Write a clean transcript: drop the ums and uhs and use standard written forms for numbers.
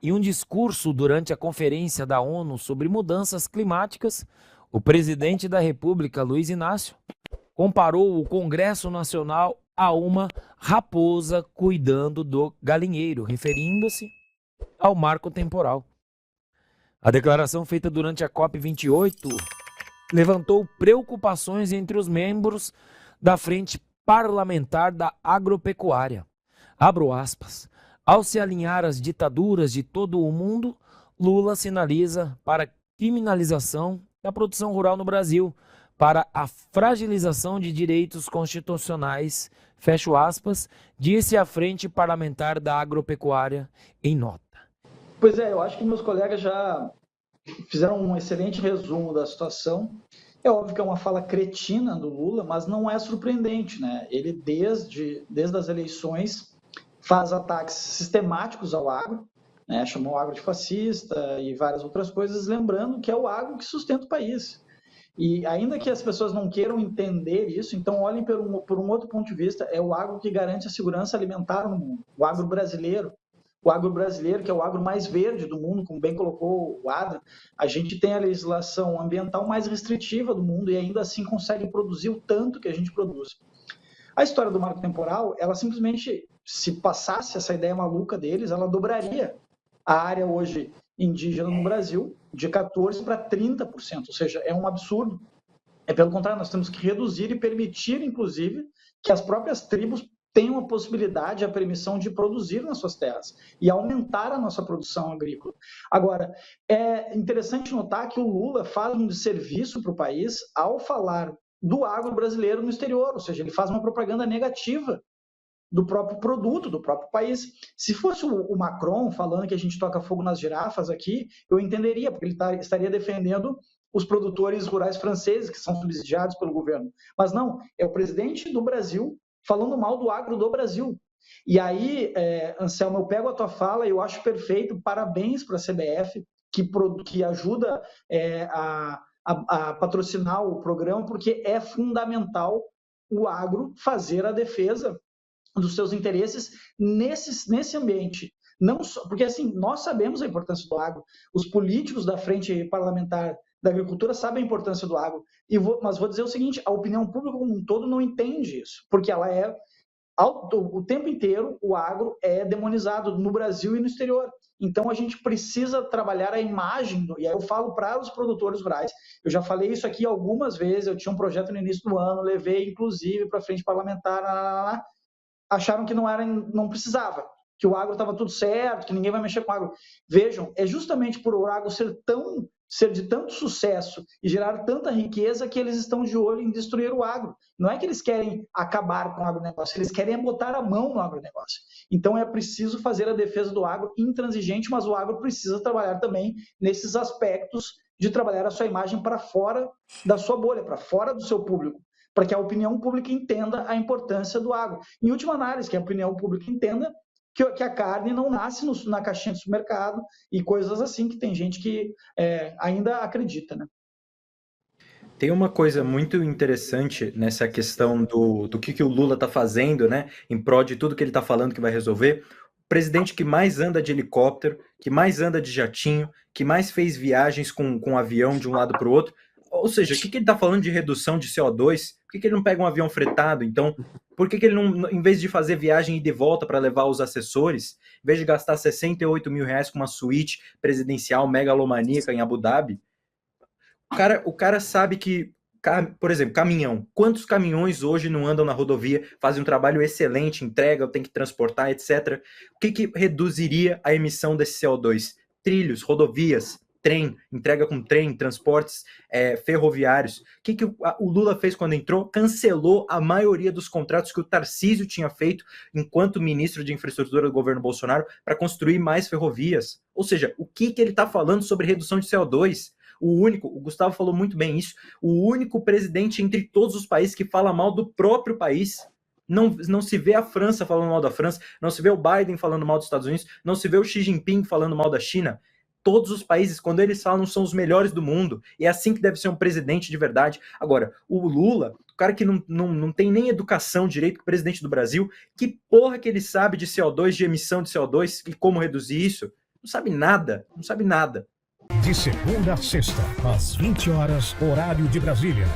Em um discurso durante a Conferência da ONU sobre Mudanças Climáticas, o presidente da República, Luiz Inácio, comparou o Congresso Nacional a uma raposa cuidando do galinheiro, referindo-se ao marco temporal. A declaração feita durante a COP28 levantou preocupações entre os membros da Frente Parlamentar da Agropecuária. Abro aspas. Ao se alinhar às ditaduras de todo o mundo, Lula sinaliza para a criminalização da produção rural no Brasil, para a fragilização de direitos constitucionais, fecho aspas, disse a Frente Parlamentar da Agropecuária em nota. Pois é, eu acho que meus colegas já fizeram um excelente resumo da situação. É óbvio que é uma fala cretina do Lula, mas não é surpreendente, né? Ele, desde as eleições, faz ataques sistemáticos ao agro, né? Chamou o agro de fascista e várias outras coisas, lembrando que é o agro que sustenta o país. E ainda que as pessoas não queiram entender isso, então olhem por um outro ponto de vista, é o agro que garante a segurança alimentar no mundo, o agro brasileiro, que é o agro mais verde do mundo, como bem colocou o Adra. A gente tem a legislação ambiental mais restritiva do mundo e ainda assim consegue produzir o tanto que a gente produz. A história do marco temporal, ela simplesmente, se passasse essa ideia maluca deles, ela dobraria a área hoje indígena no Brasil de 14% para 30%, ou seja, é um absurdo. É pelo contrário, nós temos que reduzir e permitir, inclusive, que as próprias tribos tenham a possibilidade, a permissão de produzir nas suas terras e aumentar a nossa produção agrícola. Agora, é interessante notar que o Lula faz um desserviço para o país ao falar do agro brasileiro no exterior, ou seja, ele faz uma propaganda negativa do próprio produto, do próprio país. Se fosse o Macron falando que a gente toca fogo nas girafas aqui, eu entenderia, porque ele estaria defendendo os produtores rurais franceses, que são subsidiados pelo governo. Mas não, é o presidente do Brasil falando mal do agro do Brasil. E aí, Anselmo, eu pego a tua fala e eu acho perfeito, parabéns para a CBF, que ajuda a patrocinar o programa, porque é fundamental o agro fazer a defesa dos seus interesses nesse ambiente. Não só, porque assim, nós sabemos a importância do agro, os políticos da Frente Parlamentar da Agricultura sabem a importância do agro, mas vou dizer o seguinte, a opinião pública como um todo não entende isso, porque ela o tempo inteiro o agro é demonizado no Brasil e no exterior. Então a gente precisa trabalhar a imagem, e aí eu falo para os produtores rurais, eu já falei isso aqui algumas vezes, eu tinha um projeto no início do ano, levei inclusive para a Frente Parlamentar, acharam que não precisava, que o agro estava tudo certo, que ninguém vai mexer com o agro. Vejam, é justamente por o agro ser de tanto sucesso e gerar tanta riqueza que eles estão de olho em destruir o agro. Não é que eles querem acabar com o agronegócio, eles querem botar a mão no agronegócio. Então é preciso fazer a defesa do agro intransigente, mas o agro precisa trabalhar também nesses aspectos de trabalhar a sua imagem para fora da sua bolha, para fora do seu público, para que a opinião pública entenda a importância do agro. Em última análise, que a opinião pública entenda que a carne não nasce na caixinha do supermercado e coisas assim, que tem gente que ainda acredita, né? Tem uma coisa muito interessante nessa questão do que o Lula está fazendo, né, em prol de tudo que ele está falando que vai resolver. O presidente que mais anda de helicóptero, que mais anda de jatinho, que mais fez viagens com avião de um lado para o outro. Ou seja, o que ele está falando de redução de CO2? Por que ele não pega um avião fretado? Então, por que ele não, em vez de fazer viagem e de volta para levar os assessores, em vez de gastar 68 mil reais com uma suíte presidencial megalomaníaca em Abu Dhabi, o cara sabe que, por exemplo, caminhão. Quantos caminhões hoje não andam na rodovia, fazem um trabalho excelente, entregam, tem que transportar, etc. O que reduziria a emissão desse CO2? Trilhos, rodovias, trem, entrega com trem, transportes ferroviários. O que o Lula fez quando entrou? Cancelou a maioria dos contratos que o Tarcísio tinha feito enquanto ministro de infraestrutura do governo Bolsonaro para construir mais ferrovias. Ou seja, o que ele está falando sobre redução de CO2? O Gustavo falou muito bem isso, o único presidente entre todos os países que fala mal do próprio país. Não se vê a França falando mal da França, não se vê o Biden falando mal dos Estados Unidos, não se vê o Xi Jinping falando mal da China. todos os países, quando eles falam, são os melhores do mundo. E é assim que deve ser um presidente de verdade. Agora, o Lula, o cara que não tem nem educação direito, que o presidente do Brasil, que porra que ele sabe de CO2, de emissão de CO2 e como reduzir isso? Não sabe nada, não sabe nada. De segunda a sexta, às 20 horas, horário de Brasília.